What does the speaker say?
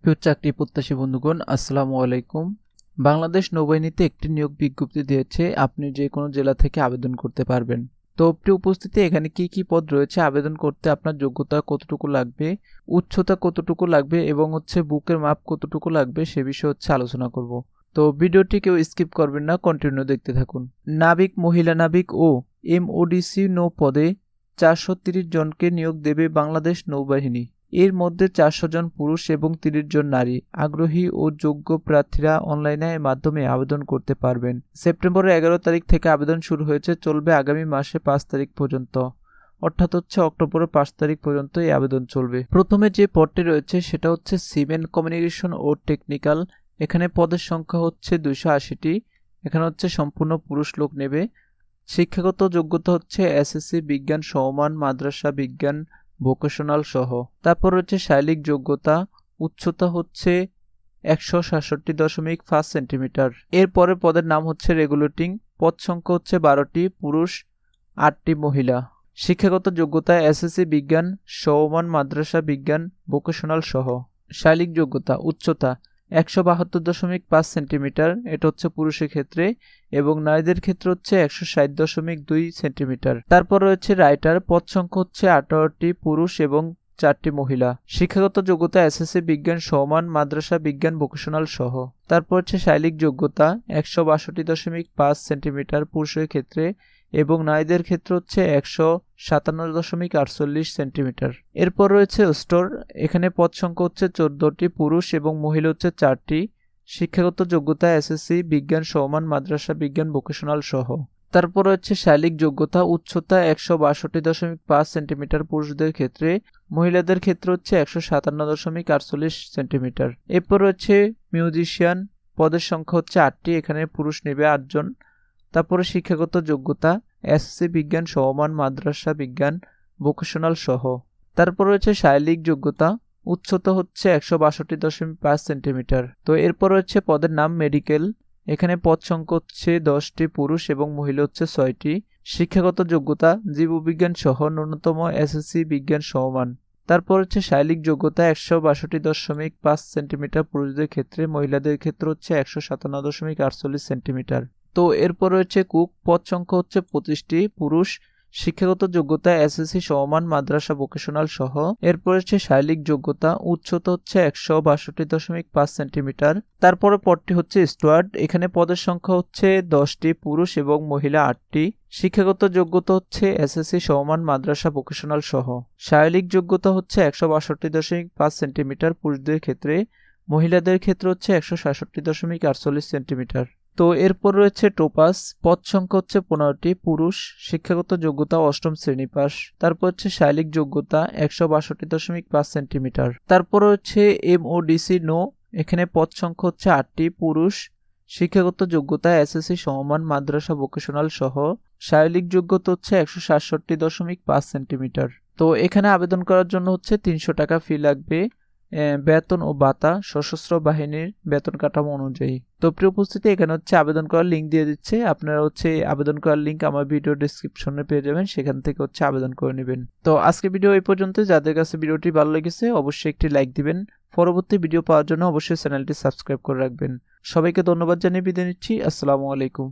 প্রিয় চাকরি প্রত্যাশী বন্ধুগণ, আসসালামু আলাইকুম। বাংলাদেশ নৌবাহিনীতে একটি নিয়োগ বিজ্ঞপ্তি দিয়েছে, আপনি যে কোনো জেলা থেকে আবেদন করতে পারবেন। তো প্রিয় উপস্থিতি, এখানে কি কি পদ রয়েছে, আবেদন করতে আপনার যোগ্যতা কতটুকু লাগবে, উচ্চতা কতটুকু লাগবে এবং বুকের মাপ কতটুকু লাগবে সে বিষয়ে আলোচনা করব। তো ভিডিওটি কেউ স্কিপ করবেন না, কন্টিনিউ দেখতে থাকুন। নাবিক, মহিলা নাবিক ও MODC নৌ পদে 430 জনকে নিয়োগ দেবে বাংলাদেশ নৌবাহিনী। এর মধ্যে 400 জন পুরুষ এবং 30 জন নারী। আগ্রহী ও যোগ্য প্রার্থীরা অনলাইনের মাধ্যমে আবেদন করতে পারবেন। সেপ্টেম্বরের 11 তারিখ থেকে আবেদন শুরু হয়েছে, চলবে আগামী মাসে 5 তারিখ পর্যন্ত, অর্থাৎ অক্টোবরের 5 তারিখ পর্যন্ত এই আবেদন চলবে। প্রথমে যে পদটি রয়েছে সেটা সিমেন্ট কমিউনিকেশন ও টেকনিক্যাল। এখানে পদের সংখ্যা 280টি। এখানে সম্পূর্ণ পুরুষ লোক নেবে। শিক্ষাগত যোগ্যতা SSC বিজ্ঞান সমমান মাদ্রাসা বিজ্ঞান ভোকেশনাল সহ। তারপর শারীরিক যোগ্যতা, উচ্চতা 167.5 সেন্টিমিটার। এরপরে পদের নাম রেগুলেটিং। পদ সংখ্যা 12টি, পুরুষ 8টি, মহিলা। শিক্ষাগত যোগ্যতা SSC বিজ্ঞান সমমান মাদ্রাসা বিজ্ঞান ভোকেশনাল সহ। শারীরিক যোগ্যতা, উচ্চতা 172.5 সেন্টিমিটার, এটা পুরুষের ক্ষেত্রে, এবং নারীদের ক্ষেত্রে 160.2 সেন্টিমিটার। তারপর রয়েছে রাইটার। পদ সংখ্যা 18টি, পুরুষ এবং 4টি মহিলা। শিক্ষাগত যোগ্যতা SSC বিজ্ঞান সমান মাদ্রাসা বিজ্ঞান ভোকেশনাল সহ। তারপর শারীরিক যোগ্যতা 162.5 সেন্টিমিটার পুরুষের ক্ষেত্রে, এবং নারীদের ক্ষেত্রে 157.48 সেন্টিমিটার। এরপর রয়েছে স্টোর। এখানে পদ সংখ্যা 14টি, পুরুষ এবং মহিলা 4টি। শিক্ষাগত যোগ্যতা SSC বিজ্ঞান সমান মাদ্রাসা বিজ্ঞান ভোকেশনাল সহ। তারপর শারীরিক যোগ্যতা, উচ্চতা 162.5 সেন্টিমিটার পুরুষদের ক্ষেত্রে, মহিলাদের ক্ষেত্রে 157.48 সেন্টিমিটার। এরপর মিউজিশিয়ান। পদের সংখ্যা 8টি। এখানে পুরুষ নেবে 8 জন। তারপরে শিক্ষাগত যোগ্যতা SSC বিজ্ঞান সমমান মাদ্রাসা বিজ্ঞান ভোকেশনাল সহ। তারপর শারীরিক যোগ্যতা, উচ্চতা 162.5 সেন্টিমিটার। তো এরপর পদের নাম মেডিকেল। এখানে পদ সংখ্যা 10টি, পুরুষ এবং মহিলা 6টি। শিক্ষাগত যোগ্যতা জীববিজ্ঞান সহ, ন্যূনতম SSC বিজ্ঞান সমমান। তারপর শারীরিক যোগ্যতা 162.5 সেন্টিমিটার পুরুষদের ক্ষেত্রে, মহিলাদের ক্ষেত্রে 157.48 সেন্টিমিটার। তো এরপর কুক। পদ সংখ্যা 25টি, পুরুষ। শিক্ষাগত যোগ্যতা SSC সমমান মাদ্রাসা ভোকেশনাল সহ। এরপর শারীরিক যোগ্যতা, উচ্চতা 162.5 সেন্টিমিটার। তারপরে পদটি স্টুয়ার্ড। এখানে পদের সংখ্যা 10টি, পুরুষ এবং মহিলা 8টি। শিক্ষাগত যোগ্যতা SSC সমমান মাদ্রাসা ভোকেশনাল সহ। শারীরিক যোগ্যতা 162.5 সেন্টিমিটার পুরুষদের ক্ষেত্রে, মহিলাদের ক্ষেত্রে 166.48 সেন্টিমিটার। তো এরপর রয়েছে টোপাস। পদ সংখ্যা 15টি, পুরুষ। শিক্ষাগত যোগ্যতা 8ম শ্রেণী পাস। তারপর শারীরিক যোগ্যতা 162.5 সেন্টিমিটার। তারপর MODC নো। এখানে পদ সংখ্যা 8টি, পুরুষ। শিক্ষাগত যোগ্যতা SSC সমমান মাদ্রাসা ভোকেশনাল সহ। শারীরিক যোগ্যতা 167.5 সেন্টিমিটার। তো এখানে আবেদন করার জন্য 300 টাকা ফি লাগবে। বেতন ও ভাতা সশস্ত্র বাহিনীর বেতন কাঠামো অনুযায়ী। তো প্রিয় উপস্থিতি, এখানে আবেদন করার লিঙ্ক দিয়ে দিচ্ছে। আপনারা আবেদন করার লিঙ্ক আমার ভিডিও ডেসক্রিপশনে পেয়ে যাবেন, সেখান থেকে আবেদন করে নেবেন। তো আজকে ভিডিও এই পর্যন্ত। যাদের কাছে ভিডিওটি ভালো লেগেছে অবশ্যই একটি লাইক দিবেন। পরবর্তী ভিডিও পাওয়ার জন্য অবশ্যই চ্যানেলটি সাবস্ক্রাইব করে রাখবেন। সবাইকে ধন্যবাদ জানিয়ে বিদায় নিচ্ছি। আসসালামু আলাইকুম।